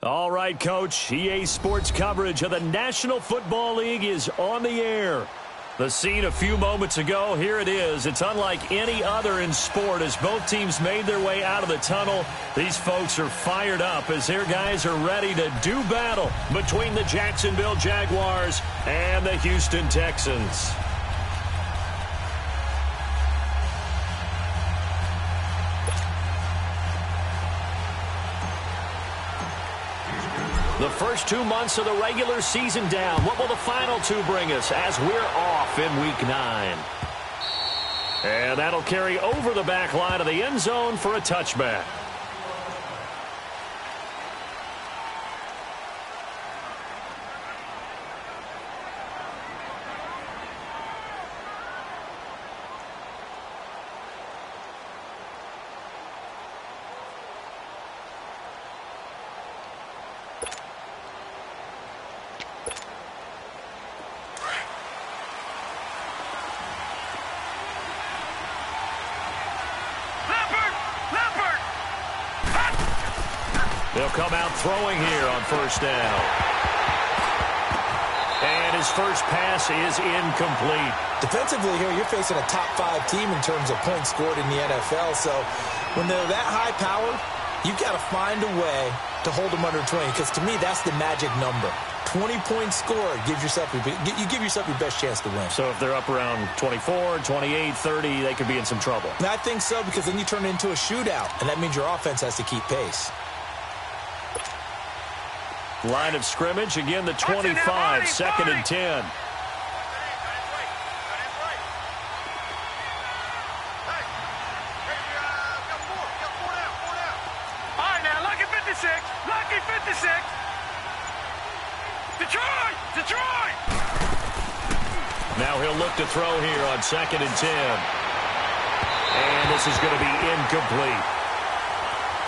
All right, Coach. EA Sports coverage of the National Football League is on the air. The scene a few moments ago, here it is. It's unlike any other in sport as both teams made their way out of the tunnel. These folks are fired up as their guys are ready to do battle between the Jacksonville Jaguars and the Houston Texans. The first 2 months of the regular season down. What will the final two bring us as we're off in Week 9? And that'll carry over the back line of the end zone for a touchback. They'll come out throwing here on first down. And his first pass is incomplete. Defensively here, you're facing a top 5 team in terms of points scored in the NFL. So when they're that high powered, you've got to find a way to hold them under 20. Because to me, that's the magic number. 20 points scored, you give yourself your best chance to win. So if they're up around 24, 28, 30, they could be in some trouble. And I think so, because then you turn it into a shootout. And that means your offense has to keep pace. Line of scrimmage, again the 25, second and 10. All right, now, lucky 56, lucky 56. Detroit! Now he'll look to throw here on second and 10. And this is going to be incomplete.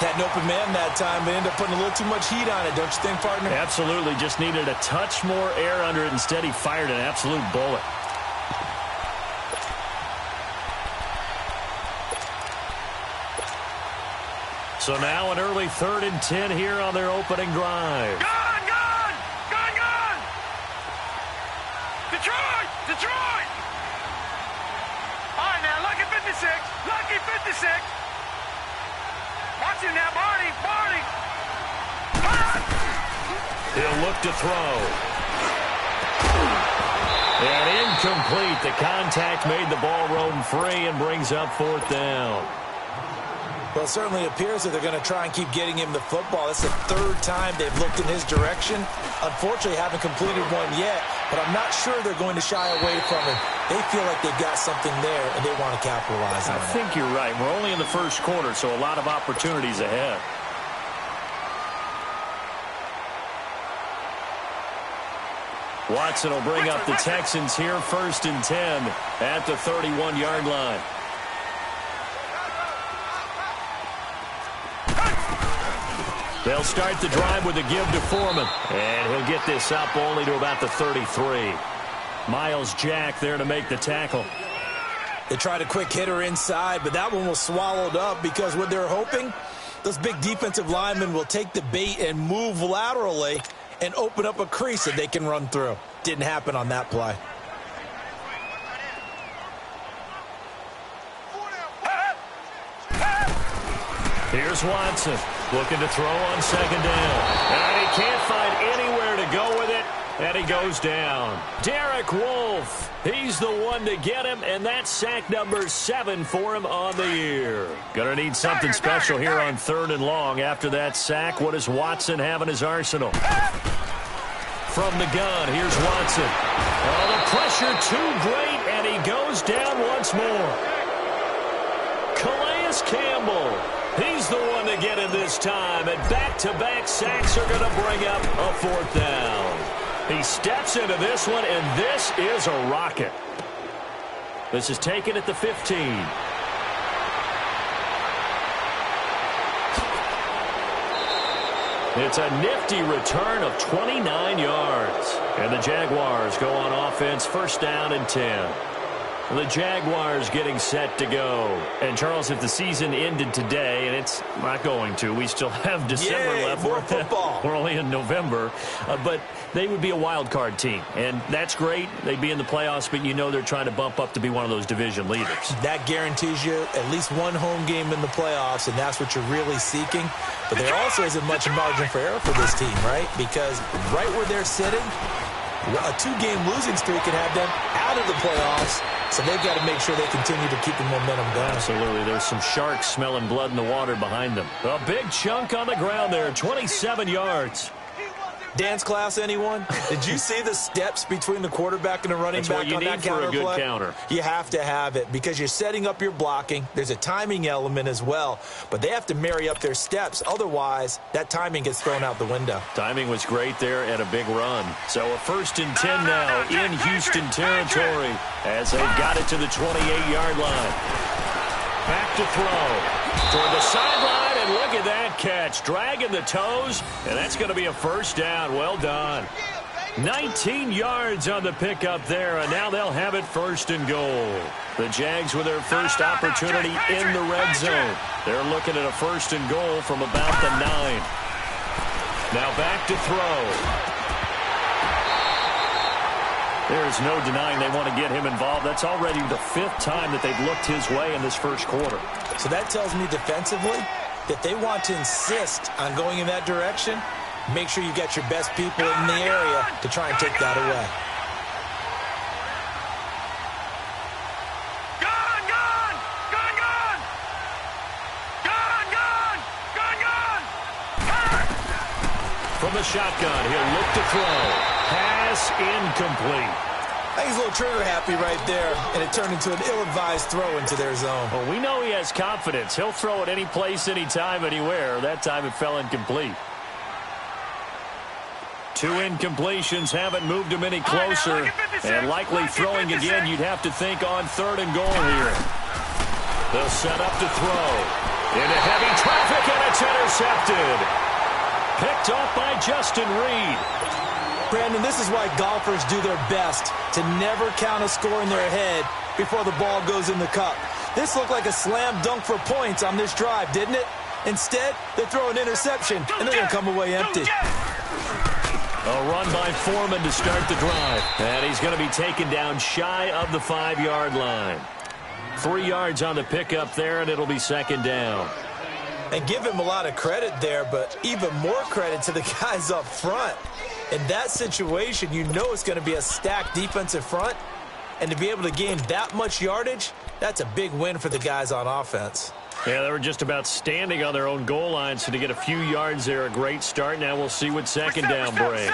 Had an open man that time, but ended up putting a little too much heat on it, don't you think, partner? Absolutely. Just needed a touch more air under it. Instead, he fired an absolute bullet. So now an early 3rd and 10 here on their opening drive. Gone! Detroit! All right, now, lucky 56, lucky 56. Watch him now, Barney! He'll look to throw. And incomplete. The contact made the ball roam free and brings up 4th down. Well, it certainly appears that they're going to try and keep getting him the football. It's the 3rd time they've looked in his direction. Unfortunately, haven't completed one yet, but I'm not sure they're going to shy away from it. They feel like they've got something there, and they want to capitalize on it. I think you're right. We're only in the first quarter, so a lot of opportunities ahead. Watson will bring up the Texans here, 1st and 10 at the 31-yard line. They'll start the drive with a give to Foreman. And he'll get this up only to about the 33. Miles Jack there to make the tackle. They tried a quick hitter inside, but that one was swallowed up because what they're hoping, those big defensive linemen will take the bait and move laterally and open up a crease that they can run through. Didn't happen on that play. Here's Watson looking to throw on 2nd down. And he can't find anywhere to go with it, and he goes down. Derek Wolfe, he's the one to get him, and that's sack number 7 for him on the year. Gonna need something special here on 3rd and long. After that sack, what does Watson have in his arsenal? From the gun, here's Watson. Oh, the pressure too great, and he goes down once more. Calais Campbell. He's the one to get him this time, and back-to-back sacks are going to bring up a 4th down. He steps into this one, and this is a rocket. This is taken at the 15. It's a nifty return of 29 yards. And the Jaguars go on offense, 1st down and 10. The Jaguars getting set to go. And, Charles, if the season ended today, and it's not going to, we still have December left. More football. We're only in November. But they would be a wild card team, and that's great. They'd be in the playoffs, but you know they're trying to bump up to be one of those division leaders. That guarantees you at least one home game in the playoffs, and that's what you're really seeking. But there also isn't much margin for error for this team, right? Because right where they're sitting, a 2-game losing streak can have them out of the playoffs. So they've got to make sure they continue to keep the momentum going. Absolutely. There's some sharks smelling blood in the water behind them. A big chunk on the ground there, 27 yards. Dance class, anyone? Did you see the steps between the quarterback and the running back on that counter play? That's what you need for a good counter. You have to have it because you're setting up your blocking. There's a timing element as well, but they have to marry up their steps. Otherwise, that timing gets thrown out the window. Timing was great there and a big run. So a 1st and 10 now in Houston territory as they've got it to the 28-yard line. Back to throw toward the sideline, and look at that catch. Dragging the toes, and that's going to be a 1st down. Well done. 19 yards on the pickup there, and now they'll have it 1st and goal. The Jags with their first opportunity in the red zone. They're looking at a 1st and goal from about the 9. Now back to throw. There's no denying they want to get him involved. That's already the 5th time that they've looked his way in this first quarter. So that tells me defensively that they want to insist on going in that direction. Make sure you get your best people in the area to try and take that away. Gone, gone! Gone, gone! Gone, gone! Gone, gone! From the shotgun, he'll look to throw. Pass incomplete. I think he's a little trigger happy right there, and it turned into an ill-advised throw into their zone. Well, we know he has confidence. He'll throw it any place, anytime, anywhere. That time it fell incomplete. 2 incompletions haven't moved him any closer. And likely throwing again, you'd have to think on 3rd and goal here. They'll set up to throw. Into heavy traffic, and it's intercepted. Picked off by Justin Reed. Brandon, this is why golfers do their best to never count a score in their head before the ball goes in the cup. This looked like a slam dunk for points on this drive, didn't it? Instead, they throw an interception, and they're going to come away empty. A run by Foreman to start the drive. And he's going to be taken down shy of the 5-yard line. 3 yards on the pickup there, and it'll be 2nd down. And give him a lot of credit there, but even more credit to the guys up front. In that situation, you know it's going to be a stacked defensive front. And to be able to gain that much yardage, that's a big win for the guys on offense. Yeah, they were just about standing on their own goal line, so to get a few yards there, a great start. Now we'll see what 2nd down brings.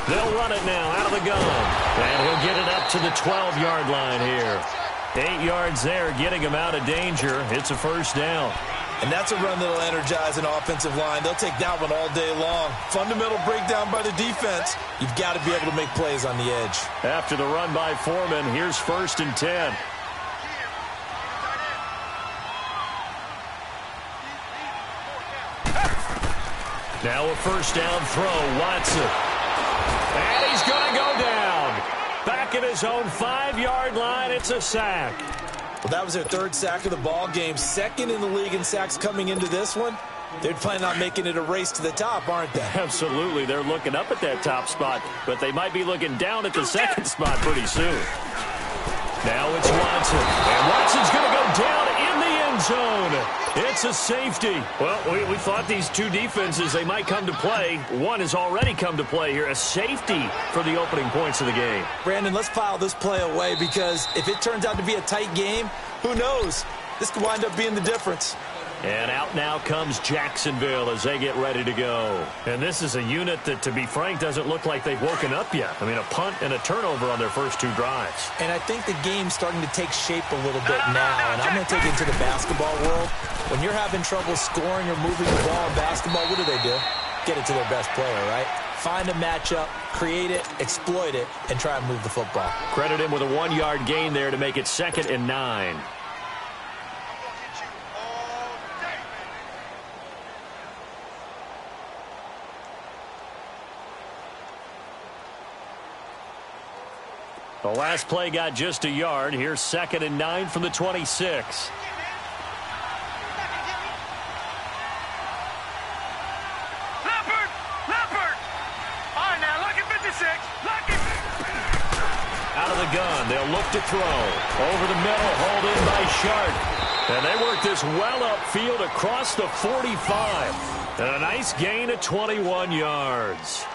They'll run it now out of the gun. And he'll get it up to the 12-yard line here. 8 yards there, getting him out of danger. It's a 1st down. And that's a run that'll energize an offensive line. They'll take that one all day long. Fundamental breakdown by the defense. You've got to be able to make plays on the edge. After the run by Foreman, here's 1st and 10. Now a 1st down throw, Watson. And he's going to go down. Back at his own 5-yard line, it's a sack. Well, that was their 3rd sack of the ball game. 2nd in the league in sacks coming into this one. They're planning on making it a race to the top, aren't they? Absolutely. They're looking up at that top spot, but they might be looking down at the 2nd spot pretty soon. Now it's Watson. And Watson's going to go down in the end zone. It's a safety. Well, we thought these two defenses, they might come to play. One has already come to play here. A safety for the opening points of the game. Brandon, let's file this play away because if it turns out to be a tight game, who knows? This could wind up being the difference. And out now comes Jacksonville as they get ready to go. And this is a unit that, to be frank, doesn't look like they've woken up yet. I mean, a punt and a turnover on their first 2 drives. And I think the game's starting to take shape a little bit now. And I'm going to take it to the basketball world. When you're having trouble scoring or moving the ball in basketball, what do? Get it to their best player, right? Find a matchup, create it, exploit it, and try and move the football. Credit him with a 1-yard gain there to make it 2nd and 9. The last play got just a yard. Here's 2nd and 9 from the 26. Out of the gun, they'll look to throw. Over the middle, hauled in by Sharp. And they work this well upfield across the 45. And a nice gain of 21 yards.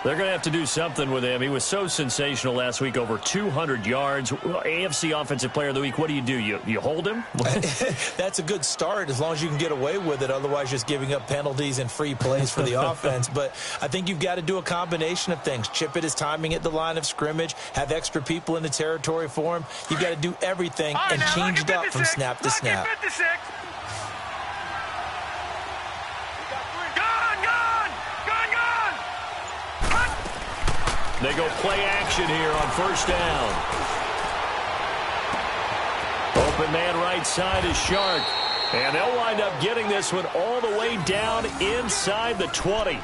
They're going to have to do something with him. He was so sensational last week, over 200 yards. AFC Offensive Player of the Week, what do? You hold him? That's a good start as long as you can get away with it. Otherwise, just giving up penalties and free plays for the offense. But I think you've got to do a combination of things. Chip it his timing at the line of scrimmage, have extra people in the territory for him. You've got to do everything and change it up from snap to snap. They go play action here on 1st down. Open man right side is Shark. And they'll wind up getting this one all the way down inside the 20.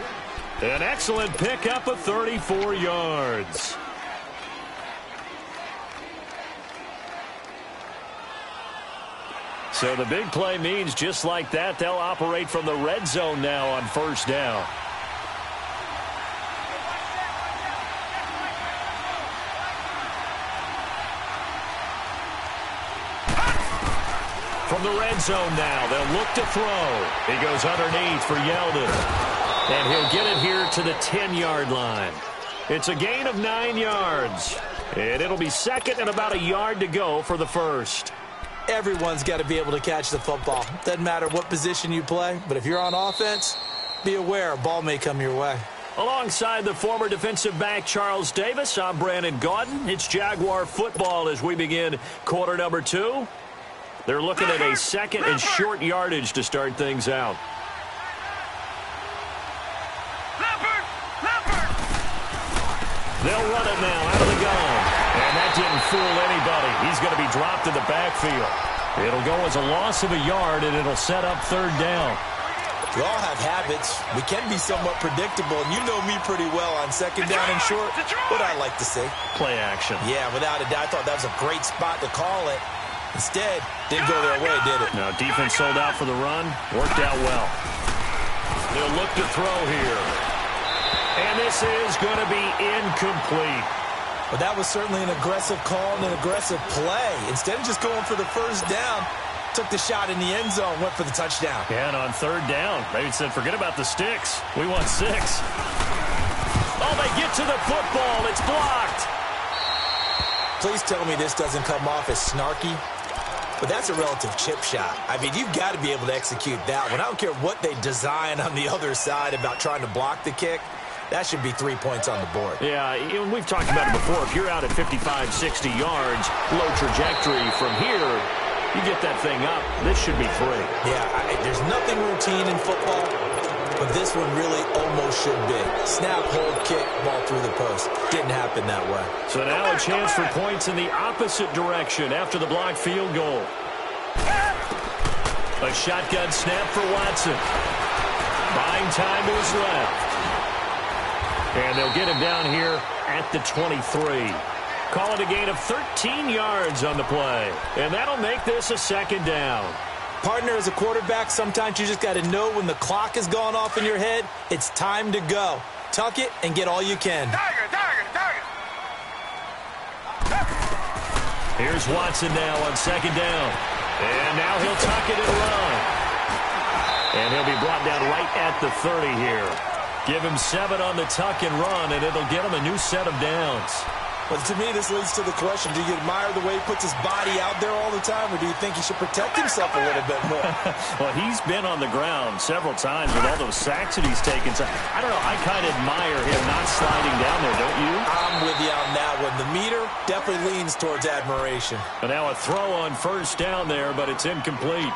An excellent pickup of 34 yards. So the big play means just like that, they'll operate from the red zone now on 1st down. From the red zone now, they'll look to throw. He goes underneath for Yeldon. And he'll get it here to the 10-yard line. It's a gain of 9 yards. And it'll be 2nd and about a yard to go for the 1st. Everyone's got to be able to catch the football. Doesn't matter what position you play, but if you're on offense, be aware a ball may come your way. Alongside the former defensive back Charles Davis, I'm Brandon Gaudin. It's Jaguar football as we begin quarter number 2. They're looking at a 2nd and short yardage to start things out. They'll run it now out of the gun. And that didn't fool anybody. He's going to be dropped in the backfield. It'll go as a loss of a yard, and it'll set up 3rd down. We all have habits. We can be somewhat predictable, and you know me pretty well on 2nd down and short. What I like to see. Play action. Yeah, without a doubt. I thought that was a great spot to call it. Instead, didn't go their way, did it? No, defense sold out for the run. Worked out well. They'll look to throw here. And this is going to be incomplete. But that was certainly an aggressive call and an aggressive play. Instead of just going for the 1st down, took the shot in the end zone, went for the touchdown. Yeah, and on 3rd down, they said, forget about the sticks. We want 6. Oh, they get to the football. It's blocked. Please tell me this doesn't come off as snarky. But that's a relative chip shot. I mean, you've got to be able to execute that one. I don't care what they design on the other side about trying to block the kick. That should be 3 points on the board. Yeah, we've talked about it before. If you're out at 55, 60 yards, low trajectory from here, you get that thing up. This should be 3. Yeah, there's nothing routine in football, but this one really almost should be. Snap, hold, kick, ball through the post. Didn't happen that way. So now a chance for points in the opposite direction after the blocked field goal. A shotgun snap for Watson. Buying time to his left. And they'll get him down here at the 23. Call it a gain of 13 yards on the play. And that'll make this a 2nd down. Partner, as a quarterback, sometimes you just got to know when the clock has gone off in your head, it's time to go. Tuck it and get all you can. Target. Here's Watson now on 2nd down. And now he'll tuck it and run. And he'll be brought down right at the 30 here. Give him 7 on the tuck and run, and it'll get him a new set of downs. Well, to me, this leads to the question, do you admire the way he puts his body out there all the time, or do you think he should protect himself a little bit more? Well, he's been on the ground several times with all those sacks that he's taken. So, I don't know, I kind of admire him not sliding down there, don't you? I'm with you on that one. The meter definitely leans towards admiration. But now a throw on 1st down there, but it's incomplete.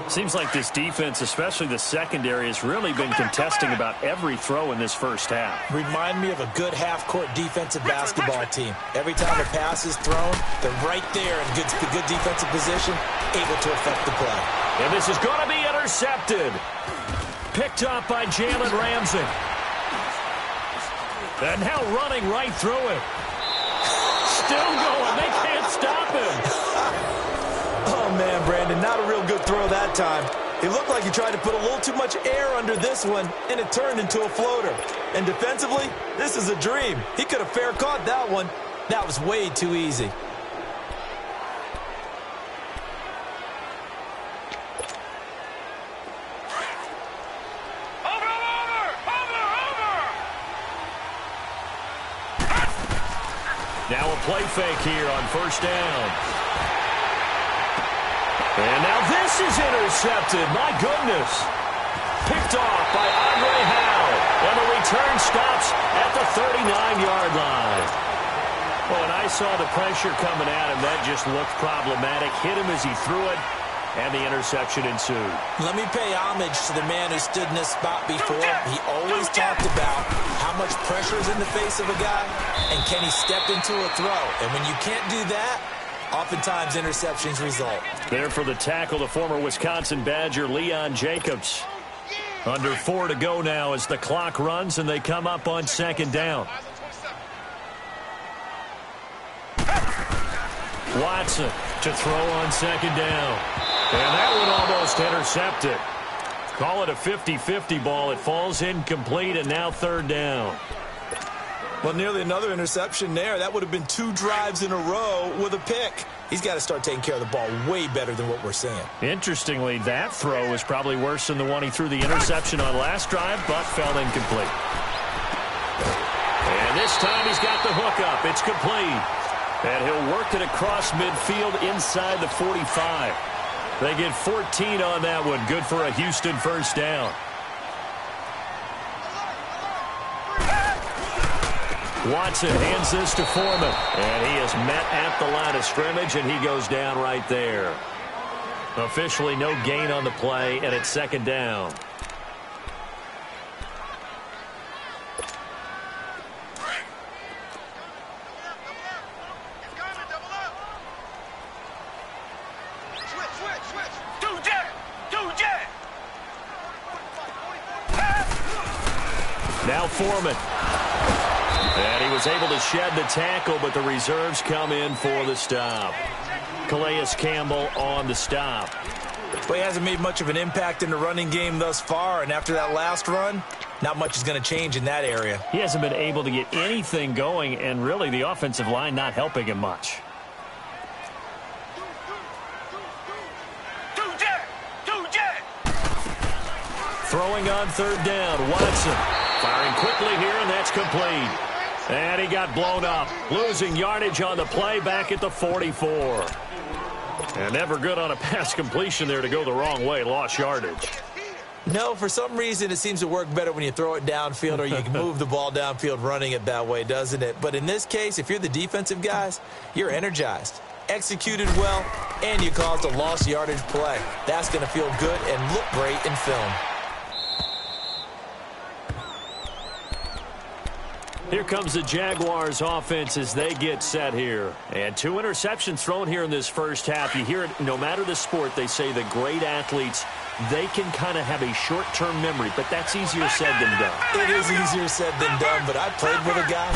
Seems like this defense, especially the secondary, has really been contesting about every throw in this 1st half. Remind me of a good half-court defensive basketball team. Every time a pass is thrown, they're right there in good defensive position, able to affect the play. And this is going to be intercepted. Picked up by Jalen Ramsey. And now running right through it. still going. They can't stop him. Oh, man, Brandon, not a real good throw that time. It looked like he tried to put a little too much air under this one, and it turned into a floater. And defensively, this is a dream. He could have fair caught that one. That was way too easy. Now a play fake here on first down. And now this is intercepted. My goodness. Picked off by Andre Howe. And the return stops at the 39-yard line. Oh, and I saw the pressure coming at him. That just looked problematic. Hit him as he threw it. And the interception ensued. Let me pay homage to the man who stood in this spot before. He always talked about how much pressure is in the face of a guy and can he step into a throw. And when you can't do that, oftentimes interceptions result. There for the tackle, the former Wisconsin Badger, Leon Jacobs. Under 4 to go now as the clock runs and they come up on second down. Watson to throw on second down. And that one almost intercepted. Call it a 50-50 ball. It falls incomplete, and now third down. Well, nearly another interception there. That would have been 2 drives in a row with a pick. He's got to start taking care of the ball way better than what we're seeing. Interestingly, that throw is probably worse than the one he threw the interception on last drive, but fell incomplete. And this time he's got the hook up. It's complete. And he'll work it across midfield inside the 45. They get 14 on that one. Good for a Houston first down. Watson hands this to Foreman. And he is met at the line of scrimmage, and he goes down right there. Officially no gain on the play, and it's second down. Now Foreman. And he was able to shed the tackle, but the reserves come in for the stop. Calais Campbell on the stop. Well, he hasn't made much of an impact in the running game thus far, and after that last run, not much is going to change in that area. He hasn't been able to get anything going, and really the offensive line not helping him much. Throwing on third down, Watson. Firing quickly here, and that's complete. And he got blown up. Losing yardage on the play back at the 44. And never good on a pass completion there to go the wrong way. Lost yardage. No, for some reason it seems to work better when you throw it downfield or you can move the ball downfield running it that way, doesn't it? But in this case, if you're the defensive guys, you're energized, executed well, and you caused a lost yardage play. That's going to feel good and look great in film. Here comes the Jaguars offense as they get set here. And 2 interceptions thrown here in this first half. You hear it, no matter the sport, they say the great athletes, they can kind of have a short-term memory, but that's easier said than done. It is easier said than done, but I played with a guy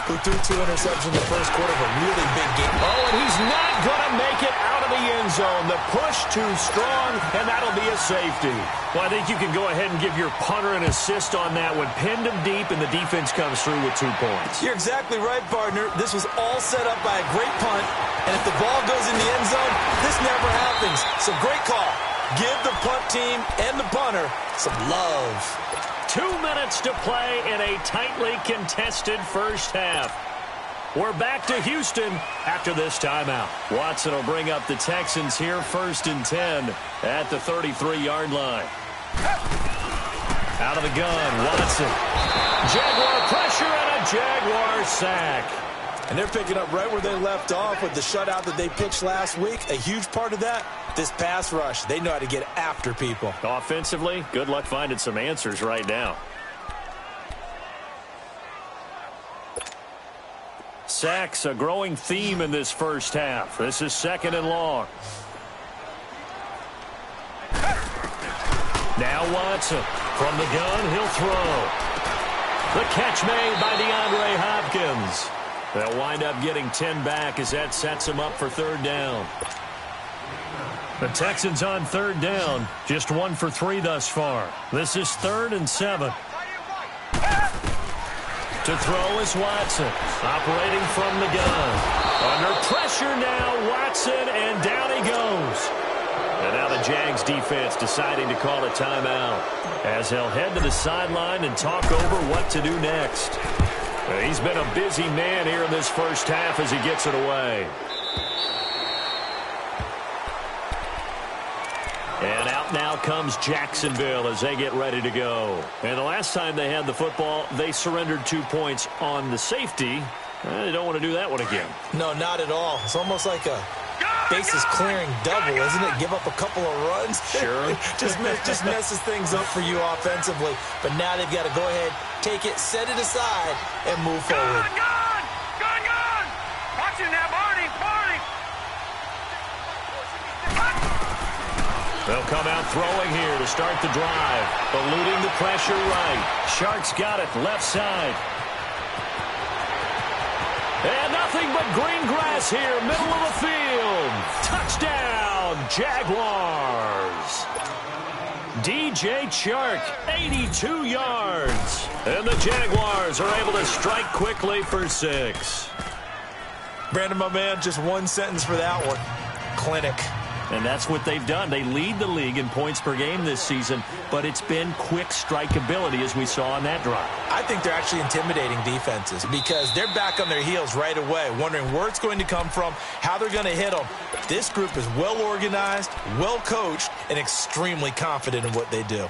who threw 2 interceptions in the first quarter of a really big game. Oh, and he's not going to make it out of the end zone. The push too strong, and that'll be a safety. Well, I think you can go ahead and give your punter an assist on that one. Pinned him deep, and the defense comes through with 2 points. You're exactly right, partner. This was all set up by a great punt, and if the ball goes in the end zone, this never happens. So great call. Give the punt team and the punter some love. 2 minutes to play in a tightly contested first half. We're back to Houston after this timeout. Watson will bring up the Texans here, 1st and 10 at the 33-yard line. Out of the gun, Watson. Jaguar pressure and a Jaguar sack. And they're picking up right where they left off with the shutout that they pitched last week. A huge part of that, this pass rush. They know how to get after people. Offensively, good luck finding some answers right now. Sacks, a growing theme in this first half. This is 2nd and long. Now Watson. From the gun, he'll throw. The catch made by DeAndre Hopkins. They'll wind up getting 10 back as that sets them up for third down. The Texans on third down, just 1 for 3 thus far. This is 3rd and 7. To throw is Watson, operating from the gun. Under pressure now, Watson, and down he goes. And now the Jags defense deciding to call a timeout as they'll head to the sideline and talk over what to do next. He's been a busy man here in this first half as he gets it away. And out now comes Jacksonville as they get ready to go. And the last time they had the football, they surrendered 2 points on the safety. They don't want to do that one again. No, not at all. It's almost like a bases clearing double, isn't it? Give up a couple of runs. Sure. just messes things up for you offensively. But now they've got to go ahead, take it, set it aside, and move forward. Gone! Watch it now, Barney! They'll come out throwing here to start the drive. Eluding the pressure right. Sharks got it left side. And nothing but green grass here, middle of the field. Touchdown, Jaguars. DJ Chark, 82 yards. And the Jaguars are able to strike quickly for 6. Brandon, my man, just one sentence for that one. Clinic. And that's what they've done. They lead the league in points per game this season, but it's been quick strikeability as we saw on that drive. I think they're actually intimidating defenses because they're back on their heels right away, wondering where it's going to come from, how they're going to hit them. This group is well organized, well coached, and extremely confident in what they do.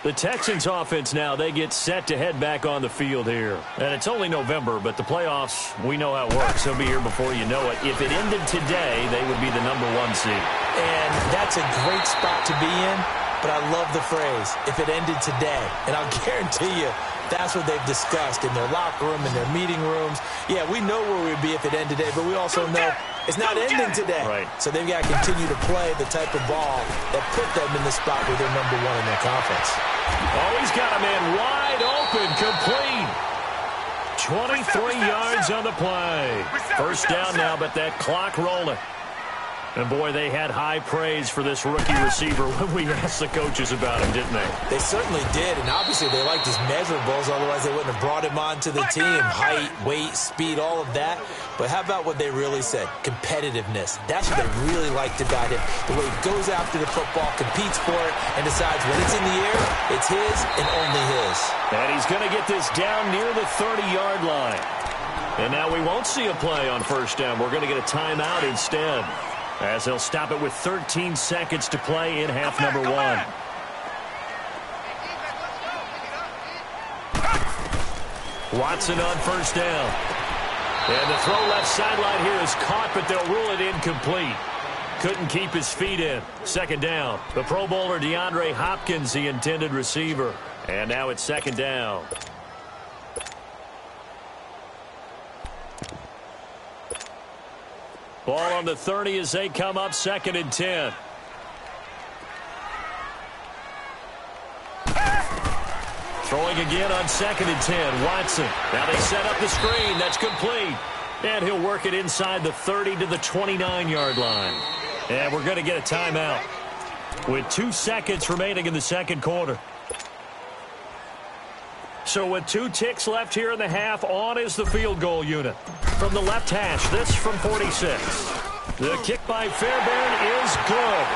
The Texans offense now, they get set to head back on the field here. And it's only November, but the playoffs, we know how it works. They'll be here before you know it. If it ended today, they would be the #1 seed. And that's a great spot to be in, but I love the phrase, if it ended today. And I'll guarantee you, that's what they've discussed in their locker room, in their meeting rooms. Yeah, we know where we'd be if it ended today, but we also know it's not ending today. Right. So they've got to continue to play the type of ball that put them in the spot where they're #1 in their conference. Oh, he's got a man wide open, complete. 23 yards on the play. First down now, but that clock rolling. And, boy, they had high praise for this rookie receiver when we asked the coaches about him, didn't they? They certainly did, and obviously they liked his measurables, otherwise they wouldn't have brought him onto the team. Height, weight, speed, all of that. But how about what they really said? Competitiveness. That's what they really liked about him. The way he goes after the football, competes for it, and decides when it's in the air, it's his and only his. And he's going to get this down near the 30-yard line. And now we won't see a play on first down. We're going to get a timeout instead, as they'll stop it with 13 seconds to play in half number 1. Watson on first down. And the throw left sideline here is caught, but they'll rule it incomplete. Couldn't keep his feet in. Second down. The Pro Bowler DeAndre Hopkins, the intended receiver. And now it's second down. Ball on the 30 as they come up, 2nd and 10. Throwing again on 2nd and 10. Watson. Now they set up the screen. That's complete. And he'll work it inside the 30 to the 29-yard line. And we're going to get a timeout with 2 seconds remaining in the second quarter. So with 2 ticks left here in the half, on is the field goal unit. From the left hash, this from 46. The kick by Fairbairn is good.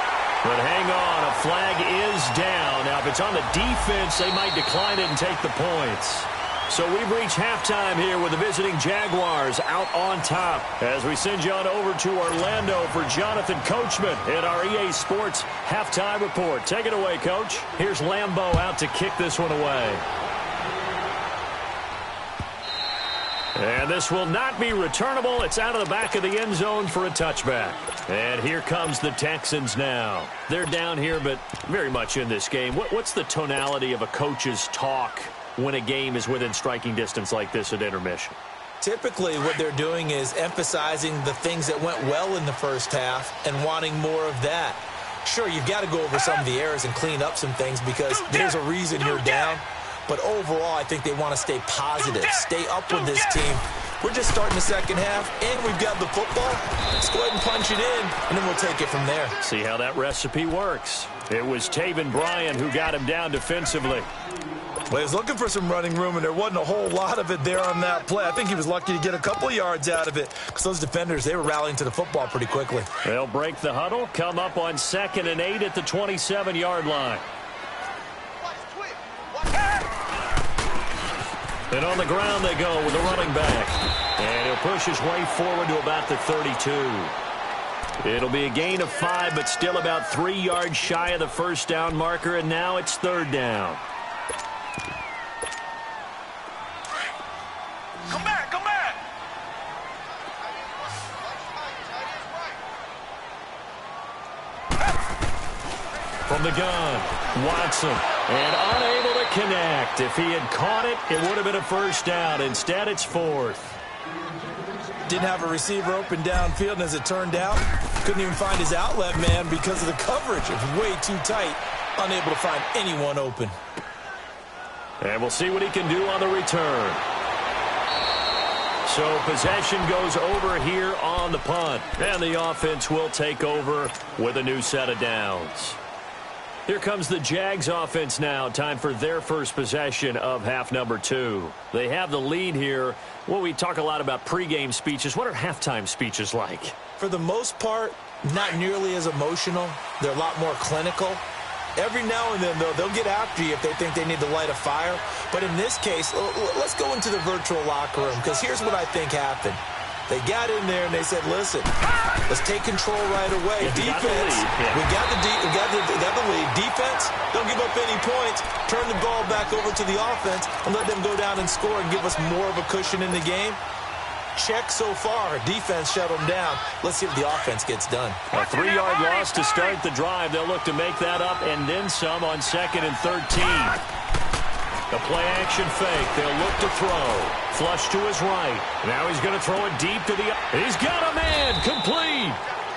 But hang on, a flag is down. Now, if it's on the defense, they might decline it and take the points. So we've reached halftime here with the visiting Jaguars out on top. As we send you on over to Orlando for Jonathan Coachman in our EA Sports halftime report. Take it away, Coach. Here's Lambeau out to kick this one away. And this will not be returnable. It's out of the back of the end zone for a touchback. And here comes the Texans now. They're down here, but very much in this game. What's the tonality of a coach's talk when a game is within striking distance like this at intermission? Typically, what they're doing is emphasizing the things that went well in the first half and wanting more of that. Sure, you've got to go over some of the errors and clean up some things because there's a reason you're down. But overall, I think they want to stay positive, stay up with this team, we're just starting the second half, and we've got the football. Let's go ahead and punch it in, and then we'll take it from there. See how that recipe works. It was Taven Bryan who got him down defensively. Well, he was looking for some running room, and there wasn't a whole lot of it there on that play. I think he was lucky to get a couple of yards out of it because those defenders, they were rallying to the football pretty quickly. They'll break the huddle, come up on 2nd and 8 at the 27-yard line. And on the ground they go with the running back. And he'll push his way forward to about the 32. It'll be a gain of 5, but still about 3 yards shy of the first down marker, and now it's 3rd down. Come back, come back. From the gun, Watson, and unable to connect. If he had caught it, it would have been a first down. Instead, it's 4th. Didn't have a receiver open downfield, and as it turned out, couldn't even find his outlet man because of the coverage. It was way too tight, unable to find anyone open. And we'll see what he can do on the return. So possession goes over here on the punt. And the offense will take over with a new set of downs. Here comes the Jags offense now. Time for their first possession of half number 2. They have the lead here. Well, we talk a lot about pregame speeches. What are halftime speeches like? For the most part, not nearly as emotional. They're a lot more clinical. Every now and then, though, they'll get after you if they think they need to light a fire. But in this case, let's go into the virtual locker room, because here's what I think happened. They got in there and they said, listen, let's take control right away. Defense, we got the lead. Defense, don't give up any points. Turn the ball back over to the offense and let them go down and score and give us more of a cushion in the game. Check so far. Defense shut them down. Let's see if the offense gets done. A 3-yard loss to start the drive. They'll look to make that up and then some on 2nd and 13. The play-action fake. They'll look to throw. Flush to his right. Now he's going to throw it deep to the... He's got a man. Complete.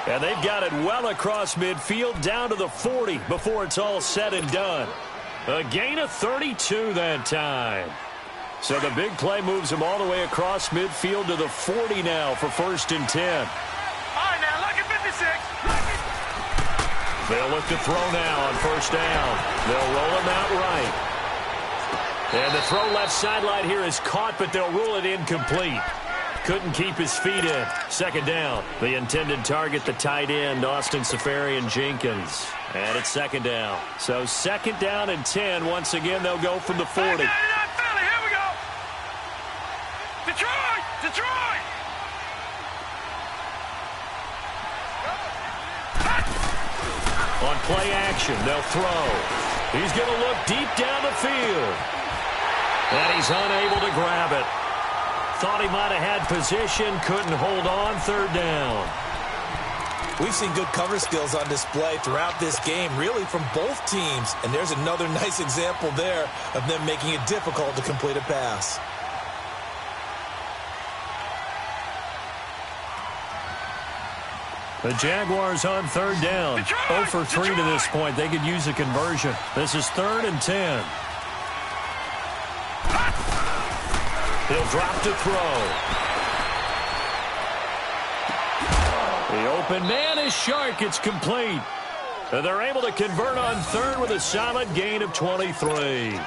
And they've got it well across midfield down to the 40 before it's all said and done. A gain of 32 that time. So the big play moves him all the way across midfield to the 40 now for 1st and 10. All right, now, look at 56. They'll look to throw now on 1st down. They'll roll him out right. And the throw left sideline here is caught, but they'll rule it incomplete. Couldn't keep his feet in. 2nd down. The intended target, the tight end, Austin Safarian-Jenkins. And it's 2nd down. So 2nd down and 10. Once again, they'll go from the 40. Detroit! On play action, they'll throw. He's going to look deep down the field. And he's unable to grab it. Thought he might have had position, couldn't hold on. 3rd down. We've seen good cover skills on display throughout this game, really from both teams. And there's another nice example there of them making it difficult to complete a pass. The Jaguars on 3rd down. 0 for 3 to this point. They could use a conversion. This is 3rd and 10. He'll drop to throw. The open man is Shark. It's complete. And they're able to convert on 3rd with a solid gain of 23.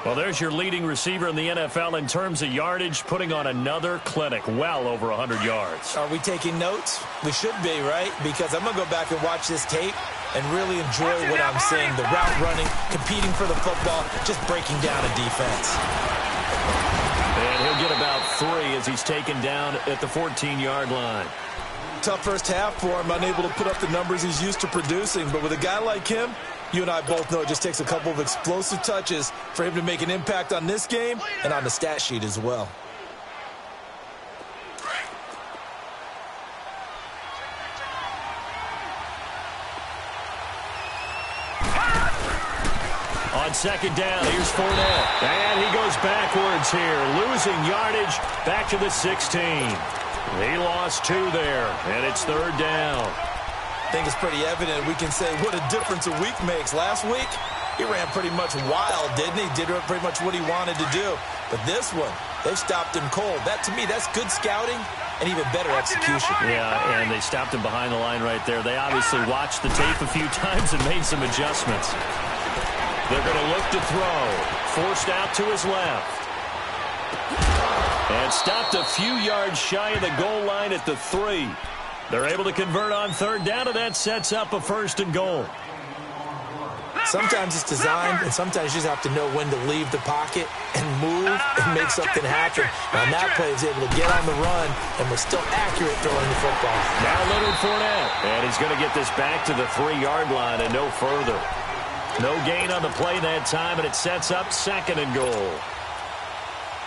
Well, there's your leading receiver in the NFL in terms of yardage, putting on another clinic, well over 100 yards. Are we taking notes? We should be, right? Because I'm going to go back and watch this tape and really enjoy what I'm seeing. The route running, competing for the football, just breaking down a defense. And he'll get about 3 as he's taken down at the 14-yard line. Tough first half for him, unable to put up the numbers he's used to producing. But with a guy like him, you and I both know it just takes a couple of explosive touches for him to make an impact on this game and on the stat sheet as well. On 2nd down, here's Fournette. And he goes backwards here, losing yardage back to the 16. He lost 2 there, and it's 3rd down. I think it's pretty evident. We can say what a difference a week makes. Last week, he ran pretty much wild, didn't he? Did pretty much what he wanted to do. But this one, They've stopped him cold. That, to me, that's good scouting and even better execution. Yeah, and they stopped him behind the line right there. They obviously watched the tape a few times and made some adjustments. They're going to look to throw. Forced out to his left. And stopped a few yards shy of the goal line at the 3. They're able to convert on third down, and that sets up a 1st and goal. Sometimes it's designed, and sometimes you just have to know when to leave the pocket and move and make something happen. On that play, he was able to get on the run and was still accurate throwing the football. Now Leonard Fournette, and he's going to get this back to the 3-yard line and no further. No gain on the play that time, and it sets up 2nd and goal.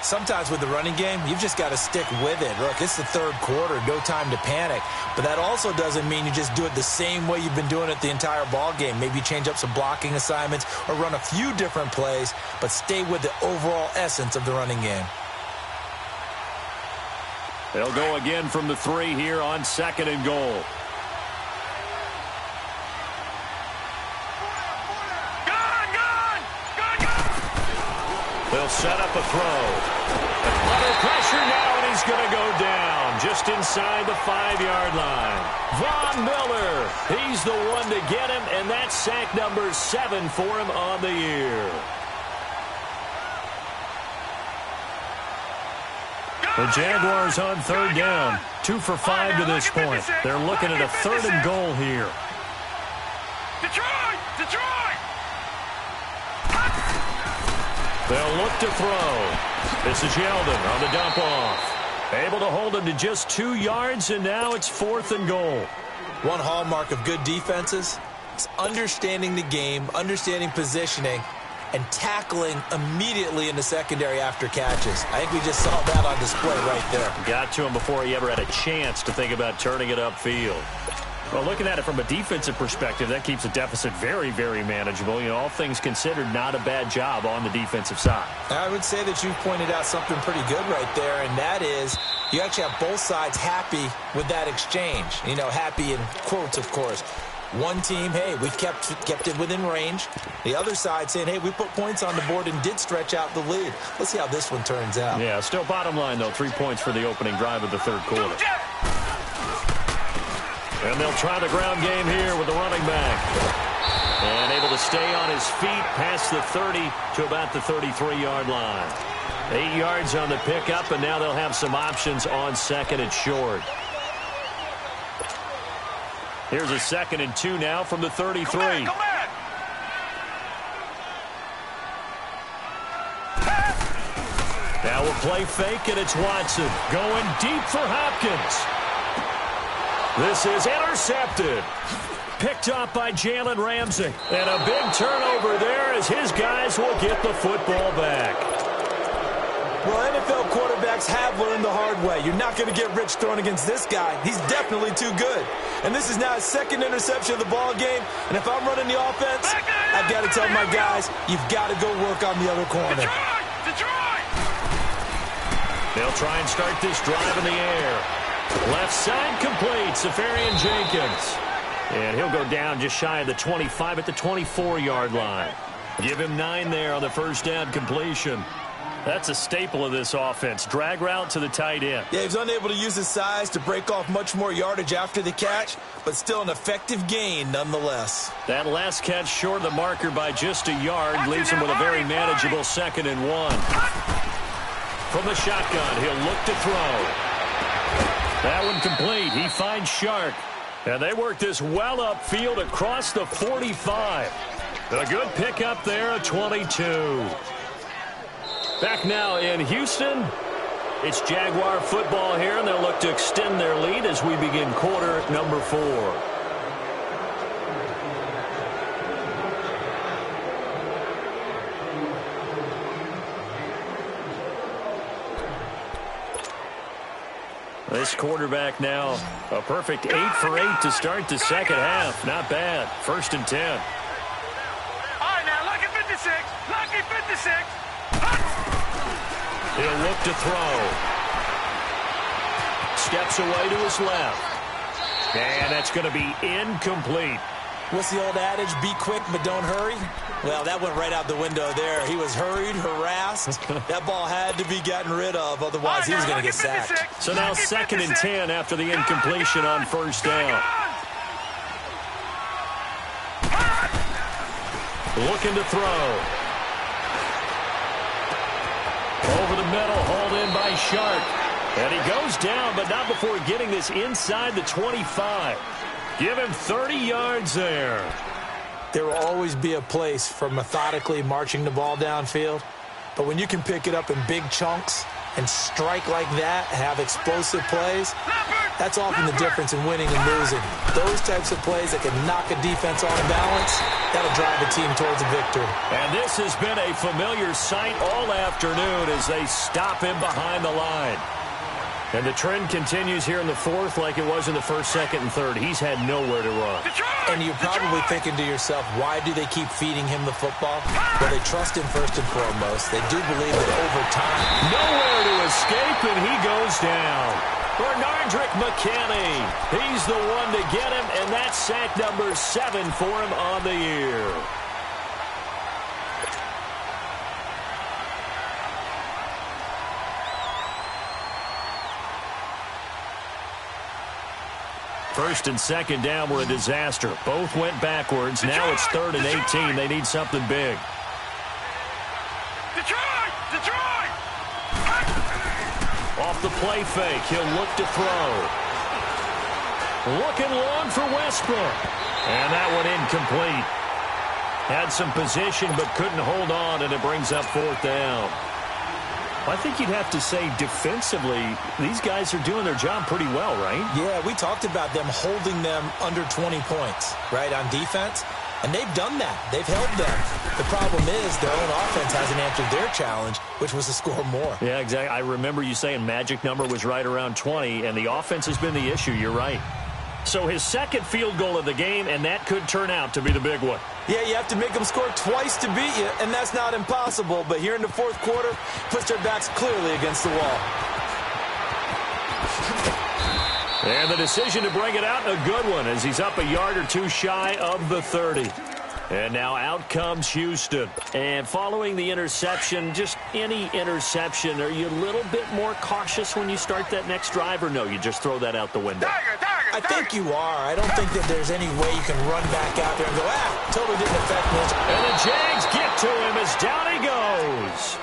Sometimes with the running game, you've just got to stick with it. Look, it's the 3rd quarter, no time to panic. But that also doesn't mean you just do it the same way you've been doing it the entire ball game. Maybe change up some blocking assignments or run a few different plays, but stay with the overall essence of the running game. They'll go again from the 3 here on 2nd and goal. They'll set up a throw. Under pressure now, and he's going to go down just inside the 5-yard line. Von Miller, he's the one to get him, and that's sack number 7 for him on the year. The Jaguars on third down. 2 for 5 to this point. They're looking at a 3rd and goal here. Detroit! They'll look to throw. This is Yeldon on the dump off. Able to hold him to just 2 yards, and now it's 4th and goal. One hallmark of good defenses is understanding the game, understanding positioning, and tackling immediately in the secondary after catches. I think we just saw that on display right there. Got to him before he ever had a chance to think about turning it upfield. Well, looking at it from a defensive perspective, that keeps the deficit very, very manageable. You know, all things considered, not a bad job on the defensive side. I would say that you've pointed out something pretty good right there, and that is you actually have both sides happy with that exchange. You know, happy in quotes, of course. One team, hey, we've kept it within range. The other side saying, hey, we put points on the board and did stretch out the lead. Let's see how this one turns out. Yeah, still bottom line, though, 3 points for the opening drive of the 3rd quarter. And they'll try the ground game here with the running back. And able to stay on his feet past the 30 to about the 33-yard line. 8 yards on the pickup, and now they'll have some options on 2nd and short. Here's a 2nd and 2 now from the 33. Come back. Now we'll play fake, and it's Watson going deep for Hopkins. This is intercepted. Picked up by Jalen Ramsey. And a big turnover there as his guys will get the football back. Well, NFL quarterbacks have learned the hard way. You're not going to get rich throwing against this guy. He's definitely too good. And this is now his 2nd interception of the ball game. And if I'm running the offense, I've got to tell my guys, you've got to go work on the other corner. Detroit! They'll try and start this drive in the air. Left side complete, Safarian Jenkins. And he'll go down just shy of the 25 at the 24-yard line. Give him 9 there on the 1st down completion. That's a staple of this offense. Drag route to the tight end. Yeah, he's unable to use his size to break off much more yardage after the catch, but still an effective gain nonetheless. That last catch short of the marker by just a yard leaves him with a very manageable 2nd and 1. From the shotgun, he'll look to throw. That one complete. He finds Shark. And they work this well upfield across the 45. A good pickup there at 22. Back now in Houston. It's Jaguar football here, and they'll look to extend their lead as we begin quarter number 4. This quarterback now, a perfect 8 for 8 to start the 2nd half. Not bad. 1st and 10. All right, now, lucky 56. Lucky 56. He'll look to throw. Steps away to his left. And that's going to be incomplete. What's the old adage? Be quick, but don't hurry. Well, that went right out the window there. He was hurried, harassed. That ball had to be gotten rid of, otherwise he was going to get sacked. So now 2nd and 10 after the incompletion on first down. Looking to throw. Over the middle, hauled in by Shark. And he goes down, but not before getting this inside the 25. Give him 30 yards there. There will always be a place for methodically marching the ball downfield. But when you can pick it up in big chunks and strike like that, have explosive plays, that's often the difference in winning and losing. Those types of plays that can knock a defense off balance, that'll drive a team towards a victory. And this has been a familiar sight all afternoon as they stop him behind the line. And the trend continues here in the 4th like it was in the 1st, 2nd, and 3rd. He's had nowhere to run. And you're probably thinking to yourself, why do they keep feeding him the football? Well, they trust him first and foremost. They do believe that over time. Nowhere to escape, and he goes down. Bernardrick McKinney. He's the one to get him, and that's sack number 7 for him on the year. First and 2nd down were a disaster. Both went backwards. Now it's 3rd and 18. They need something big. Detroit! Off the play fake, he'll look to throw. Looking long for Westbrook. And that one incomplete. Had some position but couldn't hold on, and it brings up 4th down. I think you'd have to say defensively, these guys are doing their job pretty well, right? Yeah, we talked about them holding them under 20 points, right, on defense. And they've done that. They've held them. The problem is their own offense hasn't answered their challenge, which was to score more. Yeah, exactly. I remember you saying magic number was right around 20, and the offense has been the issue. You're right. So his 2nd field goal of the game, and that could turn out to be the big one. Yeah, you have to make them score twice to beat you, and that's not impossible. But here in the 4th quarter, puts their backs clearly against the wall. And the decision to bring it out, a good one, as he's up a yard or two shy of the 30. And now out comes Houston. And following the interception, just any interception, are you a little bit more cautious when you start that next drive, or no, you just throw that out the window? I think you are. I don't think that there's any way you can run back out there and go, totally didn't affect me. And the Jags get to him as down he goes.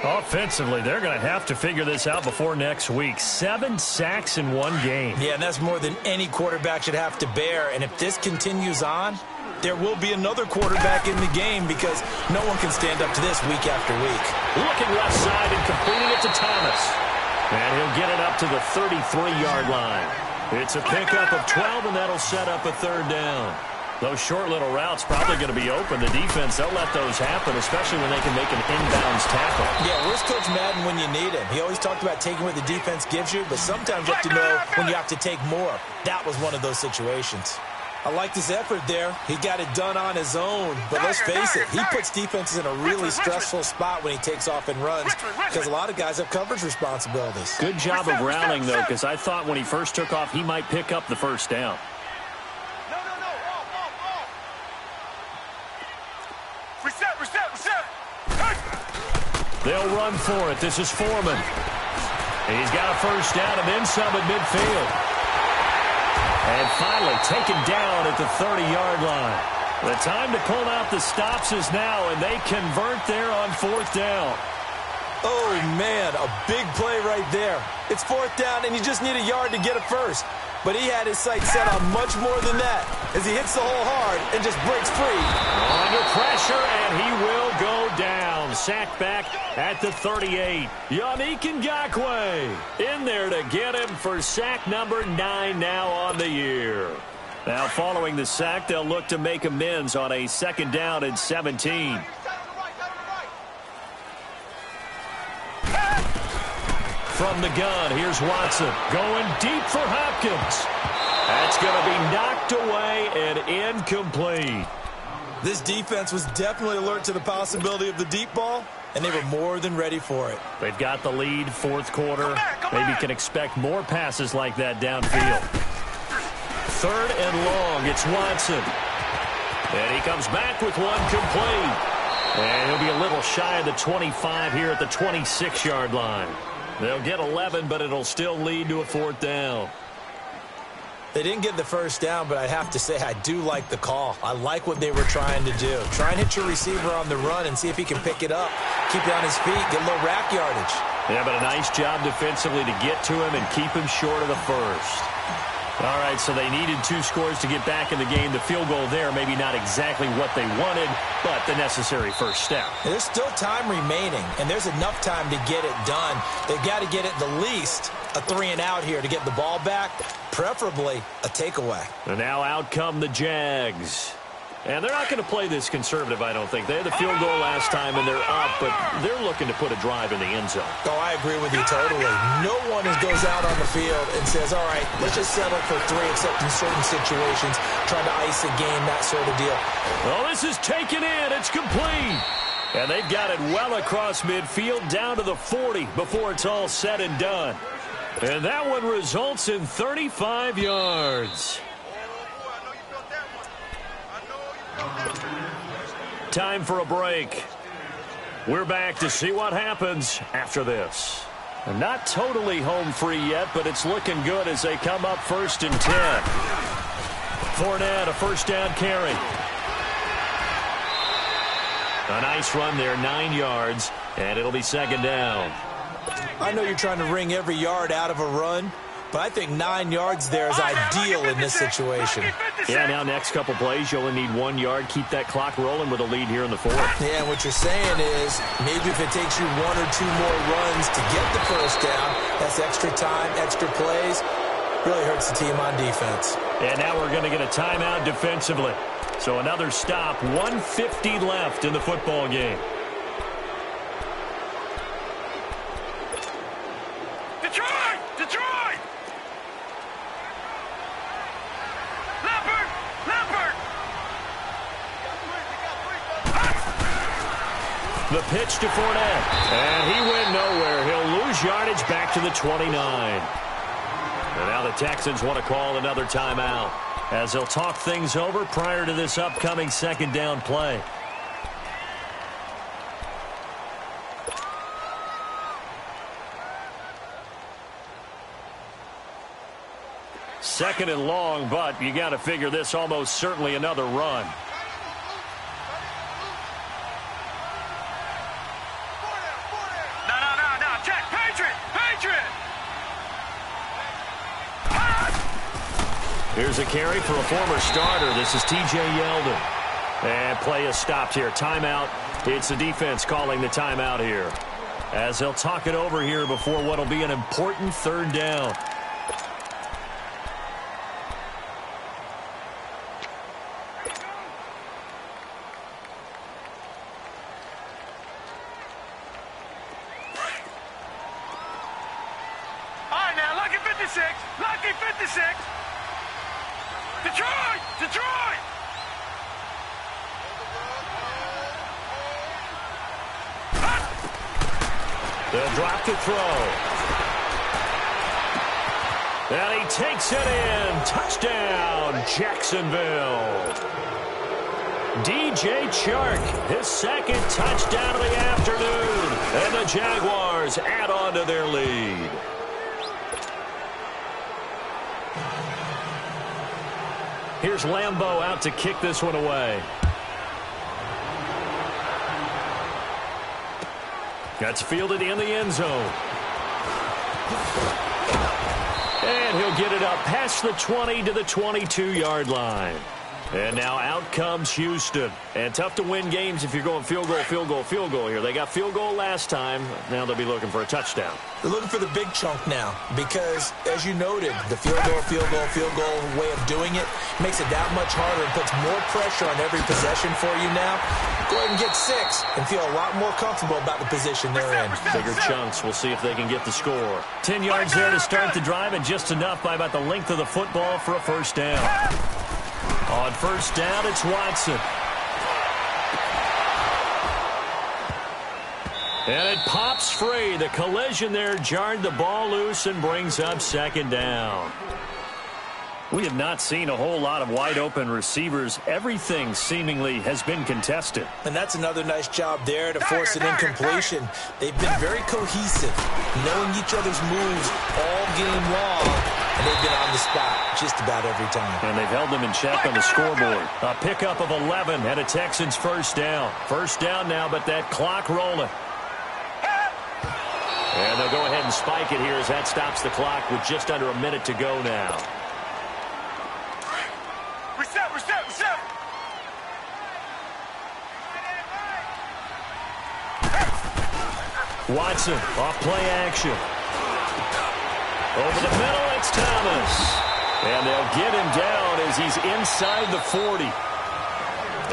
Offensively, they're going to have to figure this out before next week. 7 sacks in one game. Yeah, and that's more than any quarterback should have to bear. And if this continues on, there will be another quarterback in the game because no one can stand up to this week after week. Looking left side and completing it to Thomas. And he'll get it up to the 33-yard line. It's a pickup of 12, and that'll set up a 3rd down. Those short little routes probably going to be open. The defense, they'll let those happen, especially when they can make an inbounds tackle. Yeah, where's Coach Madden when you need him? He always talked about taking what the defense gives you, but sometimes you have to know when you have to take more. That was one of those situations. I like this effort there. He got it done on his own. But let's face it, he puts defenses in a really stressful spot when he takes off and runs because a lot of guys have coverage responsibilities. Good job of rallying, though, because I thought when he first took off, he might pick up the 1st down. Reset. They'll run for it. This is Foreman. He's got a 1st down and then some at midfield. And finally taken down at the 30-yard line. The time to pull out the stops is now, and they convert there on 4th down. Oh, man, a big play right there. It's 4th down, and you just need a yard to get it first. But he had his sights set on much more than that as he hits the hole hard and just breaks free. Under pressure, and he will go down. Sacked back at the 38. Yannick Ngakoue in there to get him for sack number 9 now on the year. Now, following the sack, they'll look to make amends on a 2nd down and 17. From the gun, here's Watson going deep for Hopkins. That's going to be knocked away and incomplete. This defense was definitely alert to the possibility of the deep ball, and they were more than ready for it. They've got the lead, 4th quarter. Maybe can expect more passes like that downfield. 3rd and long, it's Watson. And he comes back with one complete. And he'll be a little shy of the 25 here at the 26-yard line. They'll get 11, but it'll still lead to a 4th down. They didn't get the first down, but I have to say I do like the call. I like what they were trying to do. Try and hit your receiver on the run and see if he can pick it up. Keep it on his feet, get a little rack yardage. Yeah, but a nice job defensively to get to him and keep him short of the first. All right, so they needed 2 scores to get back in the game. The field goal there, maybe not exactly what they wanted, but the necessary first step. There's still time remaining, and there's enough time to get it done. They've got to get at the least a 3-and-out here to get the ball back, preferably a takeaway. And now out come the Jags. And they're not going to play this conservative, I don't think. They had the field goal last time, and they're up, but they're looking to put a drive in the end zone. Oh, I agree with you totally. No one goes out on the field and says, all right, let's just settle for 3, except in certain situations, trying to ice a game, that sort of deal. Well, this is taken in. It's complete. And they've got it well across midfield down to the 40 before it's all said and done. And that one results in 35 yards. Time for a break. We're back to see what happens after this. Not totally home free yet, but it's looking good as they come up 1st and 10. Fournette, a first down carry. A nice run there, 9 yards, and it'll be 2nd down. I know you're trying to wring every yard out of a run, but I think 9 yards there is ideal in this situation. Yeah, now next couple plays, you only need 1 yard. Keep that clock rolling with a lead here in the 4th. Yeah, and what you're saying is maybe if it takes you 1 or 2 more runs to get the first down, that's extra time, extra plays, really hurts the team on defense. And now we're going to get a timeout defensively. So another stop, 1:50 left in the football game. Detroit! Leopard! The pitch to Fournette. And he went nowhere. He'll lose yardage back to the 29. And now the Texans want to call another timeout as they'll talk things over prior to this upcoming 2nd down play. Second and long, but you got to figure this almost certainly another run. No. Check. Patriot! Here's a carry for a former starter. This is T.J. Yeldon. And play is stopped here. Timeout. It's the defense calling the timeout here, as they'll talk it over here before what will be an important 3rd down. Lucky 56. Detroit! They'll drop to throw. And he takes it in. Touchdown, Jacksonville. DJ Chark, his 2nd touchdown of the afternoon. And the Jaguars add on to their lead. Here's Lambeau out to kick this one away. That's fielded in the end zone. And he'll get it up past the 20 to the 22-yard line. And now out comes Houston. And tough to win games if you're going field goal here. They got field goal last time. Now they'll be looking for a touchdown. They're looking for the big chunk now because, as you noted, the field goal way of doing it makes it that much harder and puts more pressure on every possession for you now. Go ahead and get 6 and feel a lot more comfortable about the position they're in. Bigger chunks. We'll see if they can get the score. 10 yards there to start the drive, and just enough by about the length of the football for a first down. On first down, it's Watson. And it pops free. The collision there jarred the ball loose and brings up second down. We have not seen a whole lot of wide-open receivers. Everything seemingly has been contested. And that's another nice job there to force an incompletion. They've been very cohesive, knowing each other's moves all game long, and they've been on the spot just about every time. And they've held them in check on the scoreboard. A pickup of 11 and a Texans first down. First down now, but that clock rolling. And they'll go ahead and spike it here as that stops the clock with just under a minute to go now. Reset. Watson, off play action. Over the middle, it's Thomas. And they'll get him down as he's inside the 40.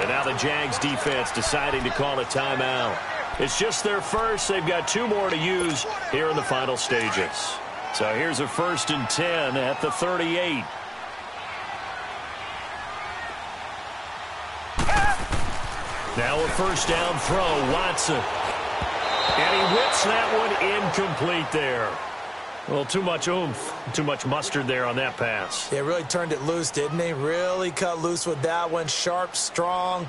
And now the Jags defense deciding to call a timeout. It's just their first. They've got 2 more to use here in the final stages. So here's a 1st and 10 at the 38. Now a first down throw, Watson. And he whips that one incomplete there. Well, too much oomph, too much mustard there on that pass. They really turned it loose, didn't they? Really cut loose with that one. Sharp, strong.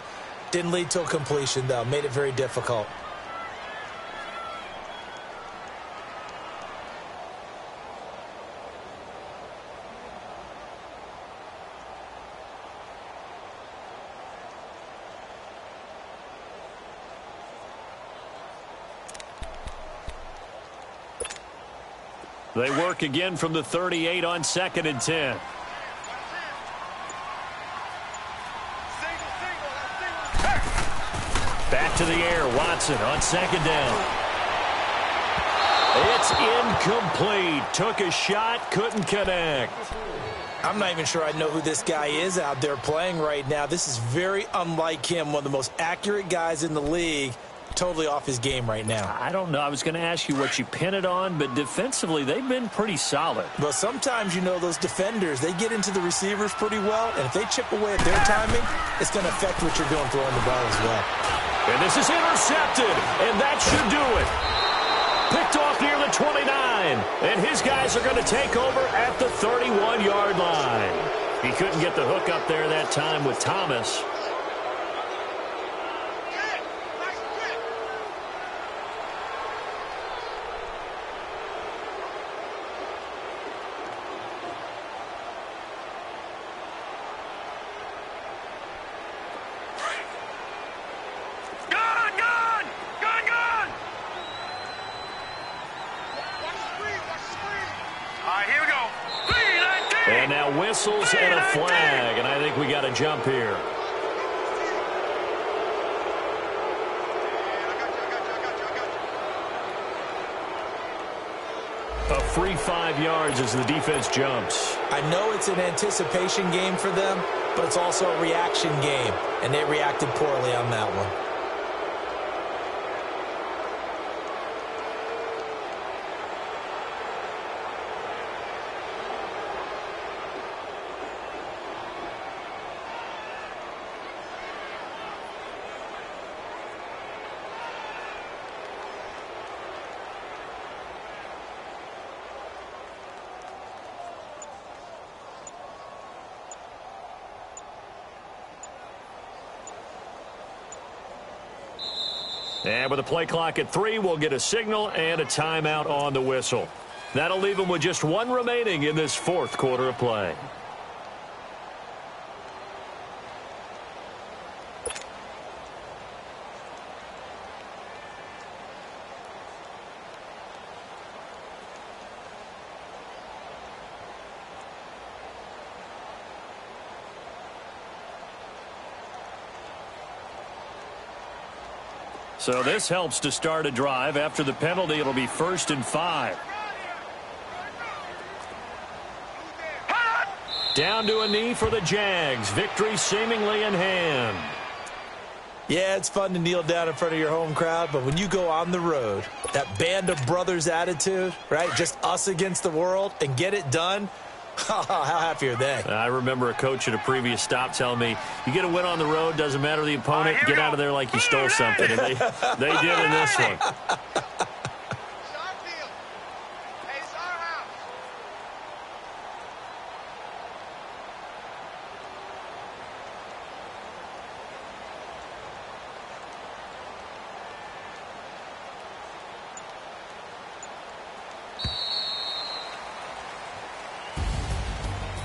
Didn't lead to a completion, though. Made it very difficult. They work again from the 38 on 2nd and 10. Back to the air, Watson on 2nd down. It's incomplete. Took a shot, couldn't connect. I'm not even sure I know who this guy is out there playing right now. This is very unlike him, one of the most accurate guys in the league. Totally off his game right now. I don't know. I was going to ask you what you pin it on, but defensively, they've been pretty solid. Well, sometimes, you know, those defenders, they get into the receivers pretty well, and if they chip away at their timing, it's going to affect what you're doing throwing the ball as well. And this is intercepted, and that should do it. Picked off near the 29, and his guys are going to take over at the 31-yard line. He couldn't get the hook up there that time with Thomas. And now whistles and a flag, and I think we got a jump here. A free 5 yards as the defense jumps. I know it's an anticipation game for them, but it's also a reaction game, and they reacted poorly on that one. And with a play clock at 3, we'll get a signal and a timeout on the whistle. That'll leave them with just 1 remaining in this 4th quarter of play. So this helps to start a drive. After the penalty, it'll be 1st and 5. Down to a knee for the Jags. Victory seemingly in hand. Yeah, it's fun to kneel down in front of your home crowd, but when you go on the road, that band of brothers attitude, right? Just us against the world and get it done. How happy are they? I remember a coach at a previous stop telling me, you get a win on the road, doesn't matter the opponent, get out of there like you stole something. And they did in this one.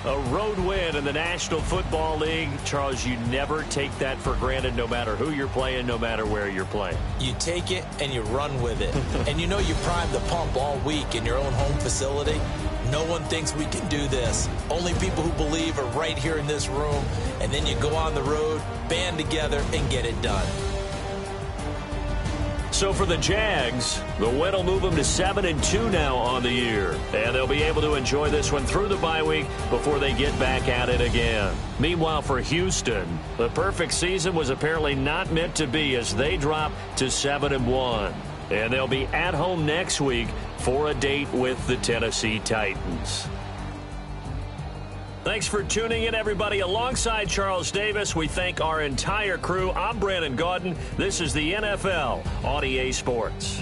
A road win in the National Football League. Charles, you never take that for granted no matter who you're playing, no matter where you're playing. You take it and you run with it. And you know you primed the pump all week in your own home facility. No one thinks we can do this. Only people who believe are right here in this room. And then you go on the road, band together, and get it done. So for the Jags, the win will move them to 7-2 now on the year. And they'll be able to enjoy this one through the bye week before they get back at it again. Meanwhile, for Houston, the perfect season was apparently not meant to be as they drop to 7-1. And they'll be at home next week for a date with the Tennessee Titans. Thanks for tuning in, everybody. Alongside Charles Davis, we thank our entire crew. I'm Brandon Gaudin. This is the NFL on EA Sports.